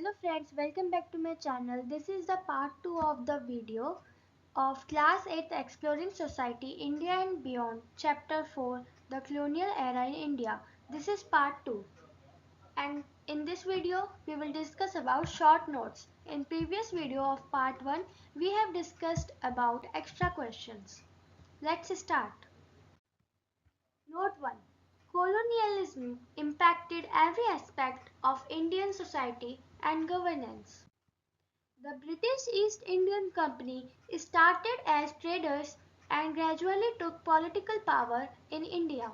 Hello friends, welcome back to my channel. This is the part 2 of the video of Class 8 Exploring Society, India and Beyond, Chapter 4, The Colonial Era in India. This is part 2. And in this video, we will discuss about short notes. In previous video of part 1, we have discussed about extra questions. Let's start. Note 1. Colonialism impacted every aspect of Indian society and governance. The British East Indian Company started as traders and gradually took political power in India.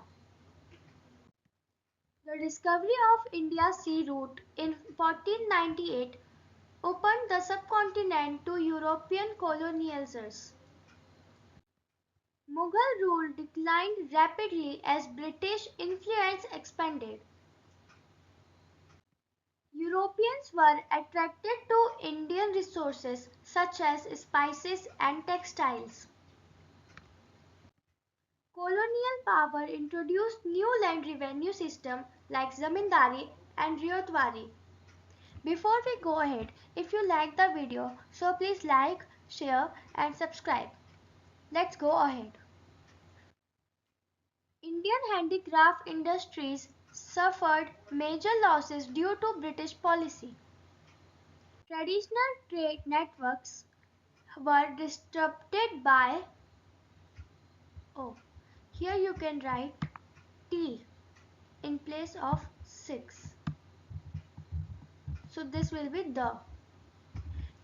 The discovery of India's sea route in 1498 opened the subcontinent to European colonizers. Mughal rule declined rapidly as British influence expanded. Europeans were attracted to Indian resources such as spices and textiles. Colonial power introduced new land revenue system like zamindari and ryotwari. Before we go ahead, if you like the video, so please like, share and subscribe. Let's go ahead. Indian handicraft industries suffered major losses due to British policy. Traditional trade networks were disrupted by here you can write T in place of 6. So this will be the.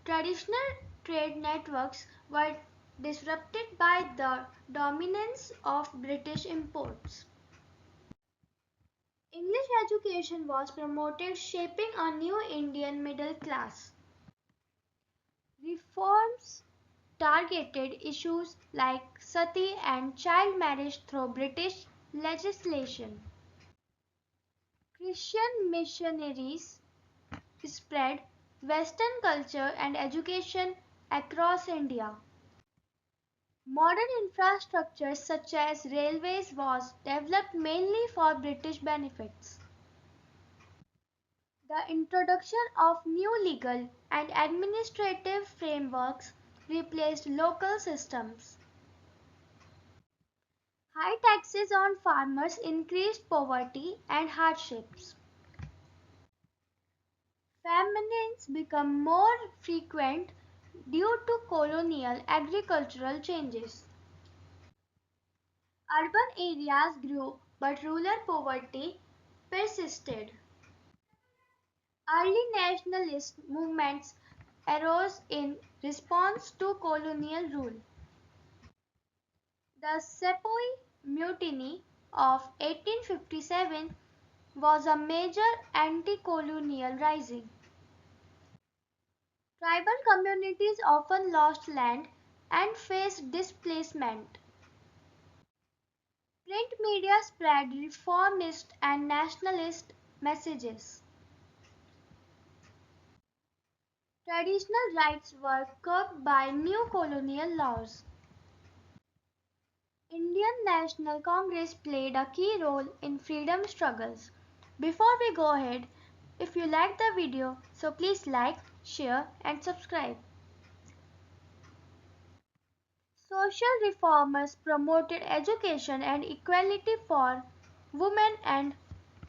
Traditional trade networks were disrupted by the dominance of British imports. English education was promoted, shaping a new Indian middle class. Reforms targeted issues like sati and child marriage through British legislation. Christian missionaries spread Western culture and education across India. Modern infrastructure such as railways was developed mainly for British benefits. The introduction of new legal and administrative frameworks replaced local systems. High taxes on farmers increased poverty and hardships. Famines become more frequent due to colonial agricultural changes. Urban areas grew, but rural poverty persisted. Early nationalist movements arose in response to colonial rule. The Sepoy Mutiny of 1857 was a major anti-colonial rising. Tribal communities often lost land and faced displacement. Print media spread reformist and nationalist messages. Traditional rights were curbed by new colonial laws. Indian National Congress played a key role in freedom struggles. Before we go ahead, if you like the video, so please like, share and subscribe. Social reformers promoted education and equality for women and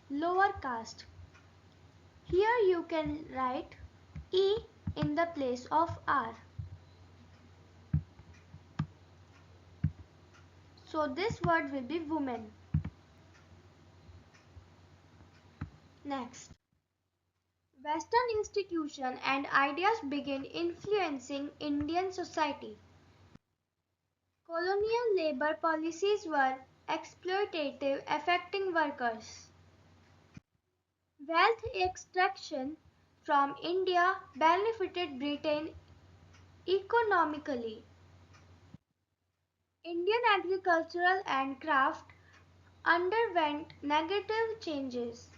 lower caste. Here you can write E in the place of R. So this word will be women. Next. Western institutions and ideas began influencing Indian society. Colonial labor policies were exploitative, affecting workers. Wealth extraction from India benefited Britain economically. Indian agricultural and craft underwent negative changes.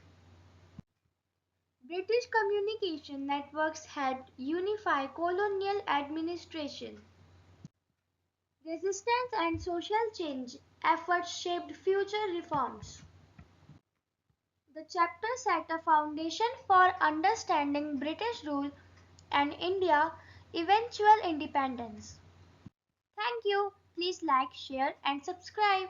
British communication networks helped unify colonial administration. Resistance and social change efforts shaped future reforms. The chapter set a foundation for understanding British rule and India's eventual independence. Thank you. Please like, share, and subscribe.